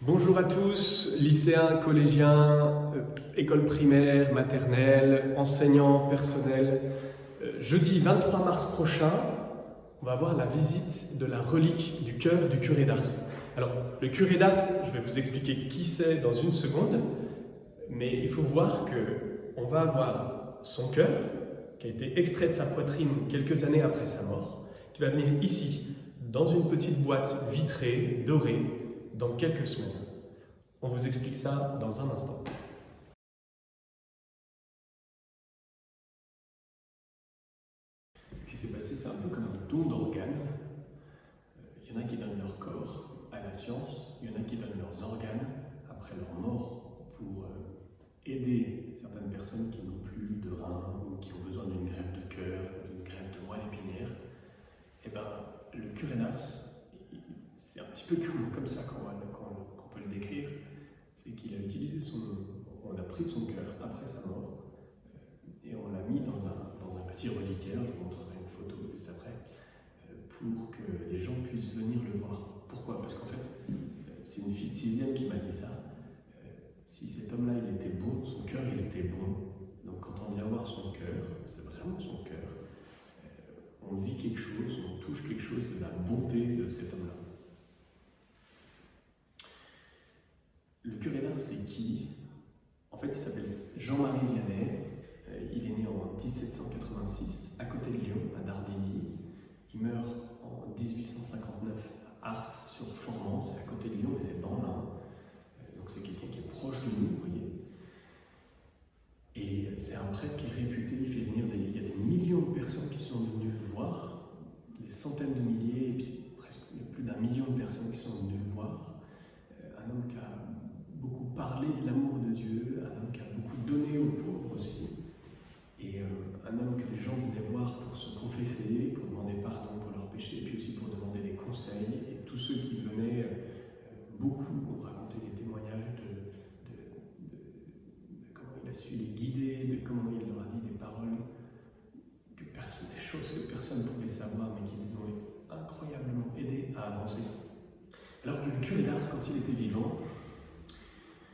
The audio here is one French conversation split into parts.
Bonjour à tous, lycéens, collégiens, école primaire, maternelle, enseignants, personnel. Jeudi 23 mars prochain, on va avoir la visite de la relique du cœur du curé d'Ars. Alors, le curé d'Ars, je vais vous expliquer qui c'est dans une seconde, mais il faut voir qu'on va avoir son cœur, qui a été extrait de sa poitrine quelques années après sa mort, qui va venir ici, dans une petite boîte vitrée, dorée, dans quelques semaines. On vous explique ça dans un instant. Ce qui s'est passé, c'est un peu comme un don d'organes. Il y en a qui donnent leur corps à la science, il y en a qui donnent leurs organes après leur mort pour aider certaines personnes qui n'ont plus de reins ou qui ont besoin d'une greffe de cœur, d'une greffe de moelle épinière. Et bien, le curé d'Ars, c'est un petit peu comme ça qu'on peut le décrire. C'est qu'il a utilisé on a pris son cœur après sa mort et on l'a mis dans un petit reliquaire, je vous montrerai une photo juste après, pour que les gens puissent venir le voir. Pourquoi? Parce qu'en fait, c'est une fille de 6e qui m'a dit ça. Si cet homme-là, il était bon, son cœur, il était bon. Donc quand on vient voir son cœur, c'est vraiment son cœur, on vit quelque chose, on touche quelque chose de la bonté de cet homme-là. Le curé d'Ars, c'est qui? En fait, il s'appelle Jean-Marie Vianney. Il est né en 1786, à côté de Lyon, à Dardilly. Il meurt en 1859 à Ars sur Formans, c'est à côté de Lyon, mais c'est dans l'Ain. Donc c'est quelqu'un qui est proche de nous, vous voyez. Et c'est un prêtre qui est réputé, il fait venir il y a des millions de personnes qui sont venues le voir, des centaines de milliers, et puis presque il y a plus d'1 million de personnes qui sont venues le voir. Un homme qui a beaucoup parlé de l'amour de Dieu, un homme qui a beaucoup donné aux pauvres aussi, et un homme que les gens venaient voir pour se confesser, pour demander pardon pour leurs péchés, puis aussi pour demander des conseils, et tous ceux qui venaient, beaucoup ont raconté des témoignages de comment il a su les guider, de comment il leur a dit des paroles, des choses que personne ne pouvait savoir, mais qui les ont incroyablement aidés à avancer. Alors le curé d'Ars, quand il était vivant,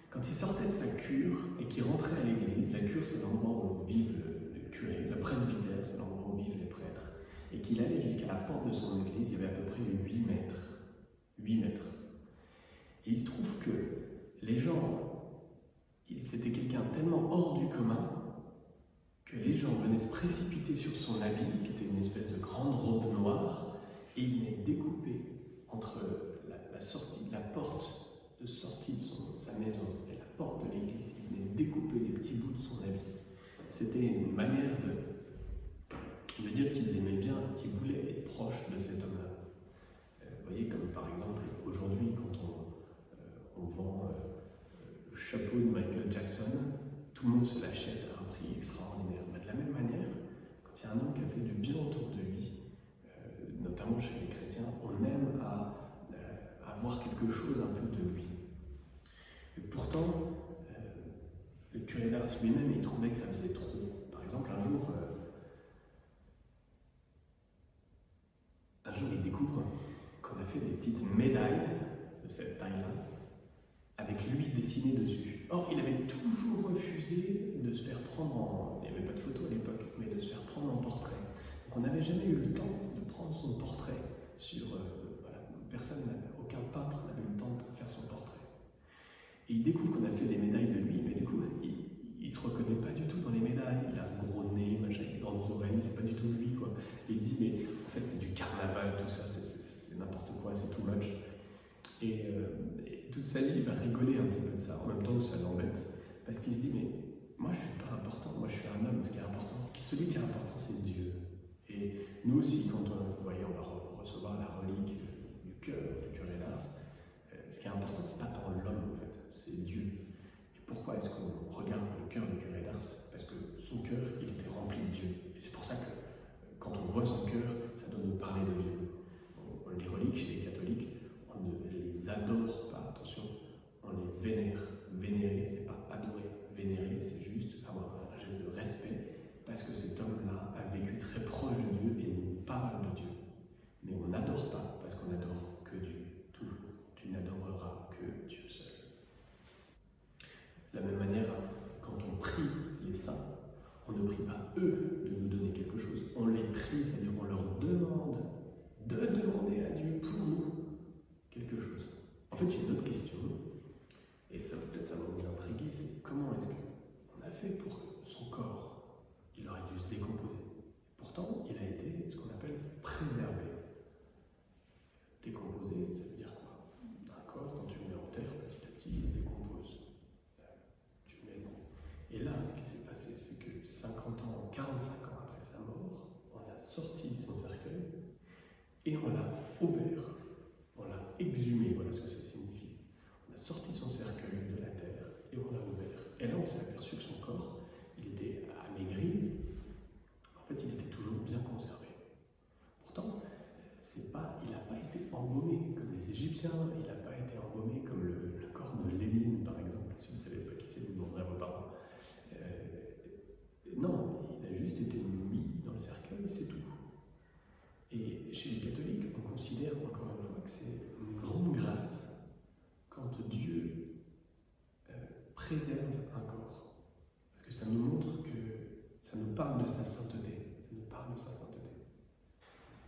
quand il sortait de sa cure et qu'il rentrait à l'église, la cure c'est l'endroit où vivent le curé, le presbytère c'est l'endroit où vivent les prêtres, et qu'il allait jusqu'à la porte de son église, il y avait à peu près 8 mètres. 8 mètres. Et il se trouve que les gens, c'était quelqu'un tellement hors du commun que les gens venaient se précipiter sur son habit, qui était une espèce de grande robe noire, et ils venaient découper entre la porte de sortie de sa maison et la porte de l'église, il venait découper les petits bouts de son habit. C'était une manière de dire qu'ils aimaient bien, qu'ils voulaient être proches de cet homme-là. Vous voyez, comme par exemple aujourd'hui, quand on vend le chapeau de Michael Jackson, tout le monde se l'achète à un prix extraordinaire. Mais de la même manière, quand il y a un homme qui a fait du bien autour de lui, notamment chez les chrétiens, on aime à avoir quelque chose un peu de lui. Et pourtant, le curé d'Ars lui-même, il trouvait que ça faisait trop. Par exemple, un jour, il découvre qu'on a fait des petites médailles de cette taille-là, avec lui dessiné dessus. Or, il avait toujours refusé de se faire prendre il n'y avait pas de photo à l'époque, mais de se faire prendre en portrait. Donc on n'avait jamais eu le temps de prendre son portrait sur... aucun peintre n'avait eu le temps de faire son portrait. Et il découvre qu'on a fait des médailles de lui, mais du coup, il ne se reconnaît pas du tout dans les médailles. Il a un gros nez, machin, des grandes oreilles, c'est pas du tout lui, quoi. Et il dit, mais en fait, c'est du carnaval, tout ça, c'est n'importe quoi, c'est too much. Et toute sa vie, il va rigoler un petit peu de ça, en même temps que ça l'embête, parce qu'il se dit, mais moi, je ne suis pas important, moi, je suis un homme, ce qui est important, celui qui est important, c'est Dieu. Et nous aussi, quand on va recevoir la relique du cœur du curé d'Ars, ce qui est important, c'est pas tant l'homme, en fait, c'est Dieu. Et pourquoi est-ce qu'on regarde le cœur du curé d'Ars? Parce que son cœur, il était rempli de Dieu. Et c'est pour ça que quand on voit son cœur, ça doit nous parler de Dieu. Les reliques chez les catholiques, on ne les adore pas, attention, on les vénère. Vénérer, c'est pas adorer. Vénérer, c'est juste avoir un geste de respect, parce que cet homme-là a vécu très proche de Dieu et nous parle de Dieu. Mais on n'adore pas, parce qu'on n'adore que Dieu, toujours. Tu n'adoreras que Dieu seul. De la même manière, quand on prie les saints, on ne prie pas eux de nous donner quelque chose. On les prie, c'est-à-dire on leur demande de demander à Dieu pour nous quelque chose. En fait, il y a une autre question, et ça va peut-être vous intriguer, c'est comment est-ce qu'on a fait pour que son corps, il aurait dû se décomposer. Pourtant, il a été ce qu'on appelle préservé. Décomposé, ça veut dire quoi? Un corps, quand tu le mets en terre, petit à petit, il se décompose. Tu le mets. Et là, ce qui s'est passé, c'est que 45 ans après sa mort, on a sorti son cercueil et on l'a ouvert, on l'a exhumé, voilà ce que ça signifie. On a sorti son cercueil de la terre et on l'a ouvert. Et là, on s'est aperçu que son corps, il était amaigri, en fait, il était toujours bien conservé. Pourtant, il n'a pas été embaumé comme les Égyptiens, il n'a pas été embaumé comme le corps de Lénine, par exemple. Si vous ne savez pas qui c'est, vous demanderez à vos parents. Non, il a juste été mis dans le cercueil, c'est tout. Et chez les catholiques, on considère encore une fois que c'est une grande grâce quand Dieu préserve un corps. Parce que ça nous montre que ça nous parle de sa sainteté. Ça nous parle de sa sainteté.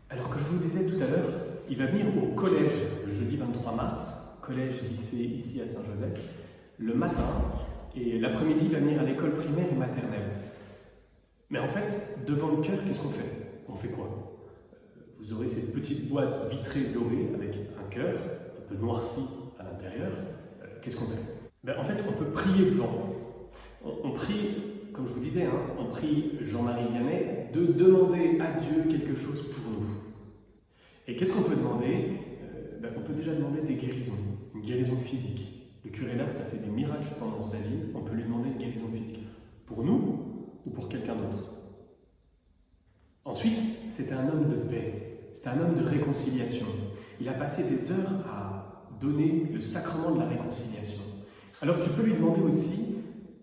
Alors que je vous disais tout à l'heure, il va venir au collège le jeudi 23 mars, collège-lycée ici à Saint-Joseph, le matin, et l'après-midi, il va venir à l'école primaire et maternelle. Mais en fait, devant le chœur, qu'est-ce qu'on fait? On fait quoi? Vous aurez cette petite boîte vitrée dorée avec un chœur, un peu noirci à l'intérieur. Qu'est-ce qu'on fait? En fait, on peut prier devant. On prie, comme je vous disais, on prie Jean-Marie Vianney de demander à Dieu quelque chose pour nous. Et qu'est-ce qu'on peut demander? On peut déjà demander des guérisons, une guérison physique. Le curé d'Ars a fait des miracles pendant sa vie, on peut lui demander une guérison physique. Pour nous ou pour quelqu'un d'autre. Ensuite, c'était un homme de paix, c'était un homme de réconciliation. Il a passé des heures à donner le sacrement de la réconciliation. Alors tu peux lui demander aussi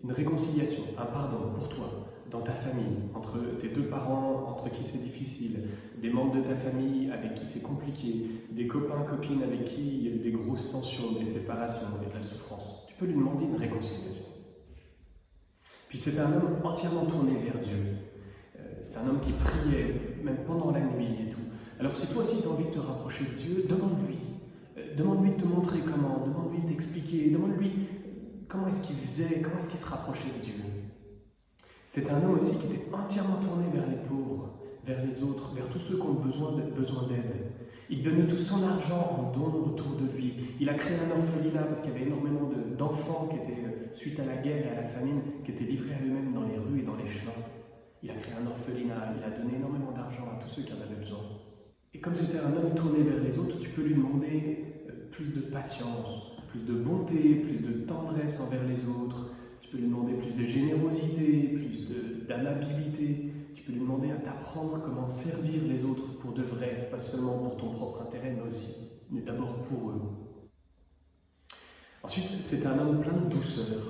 une réconciliation, un pardon pour toi, dans ta famille, entre tes deux parents, entre qui c'est difficile, des membres de ta famille avec qui c'est compliqué, des copains, copines avec qui il y a eu des grosses tensions, des séparations et de la souffrance. Tu peux lui demander une réconciliation. Puis c'était un homme entièrement tourné vers Dieu. C'est un homme qui priait, même pendant la nuit et tout. Alors si toi aussi tu as envie de te rapprocher de Dieu, demande-lui. Demande-lui de te montrer comment, demande-lui de t'expliquer, demande-lui comment est-ce qu'il faisait, comment est-ce qu'il se rapprochait de Dieu. C'est un homme aussi qui était entièrement tourné vers les pauvres, vers les autres, vers tous ceux qui ont besoin d'aide. Il donnait tout son argent en dons autour de lui. Il a créé un orphelinat parce qu'il y avait énormément d'enfants qui étaient, suite à la guerre et à la famine, qui étaient livrés à eux-mêmes dans les rues et dans les champs. Il a créé un orphelinat, il a donné énormément d'argent à tous ceux qui en avaient besoin. Et comme c'était un homme tourné vers les autres, tu peux lui demander plus de patience, plus de bonté, plus de tendresse envers les autres. Tu peux lui demander plus de générosité, plus d'amabilité. Tu peux lui demander à t'apprendre comment servir les autres pour de vrai, pas seulement pour ton propre intérêt, mais d'abord pour eux. Ensuite, c'était un homme plein de douceur.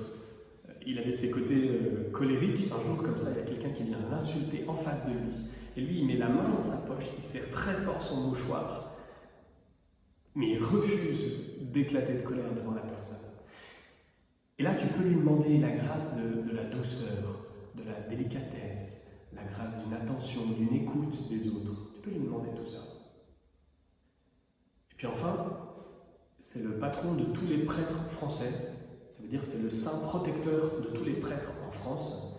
Il avait ses côtés colériques. Un jour, comme ça, il y a quelqu'un qui vient l'insulter en face de lui. Et lui, il met la main dans sa poche, il serre très fort son mouchoir, mais il refuse d'éclater de colère devant la personne. Et là, tu peux lui demander la grâce de la douceur, de la délicatesse, la grâce d'une attention, d'une écoute des autres. Tu peux lui demander tout ça. Et puis enfin, c'est le patron de tous les prêtres français. Ça veut dire que c'est le saint protecteur de tous les prêtres en France.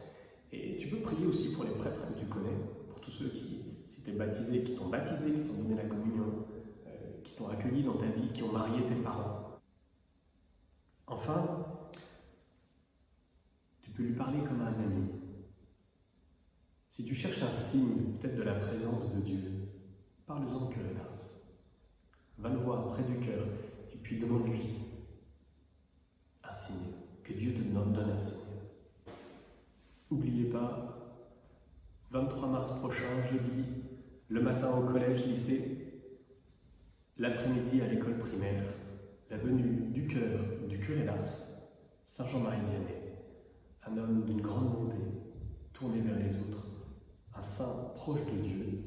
Et tu peux prier aussi pour les prêtres que tu connais, pour tous ceux qui, si tu es baptisé, qui t'ont donné la communion, qui t'ont accueilli dans ta vie, qui ont marié tes parents. Enfin, tu peux lui parler comme à un ami. Si tu cherches un signe, peut-être de la présence de Dieu, parle-en au curé d'Ars. Va le voir près du cœur et puis demande-lui un signe, que Dieu te donne un signe. N'oubliez pas, 23 mars prochain, jeudi, le matin au collège-lycée, l'après-midi à l'école primaire, la venue du cœur du curé d'Ars, Saint Jean-Marie Vianney, un homme d'une grande bonté, tourné vers les autres, un saint proche de Dieu.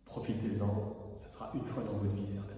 Profitez-en, ça sera une fois dans votre vie certainement.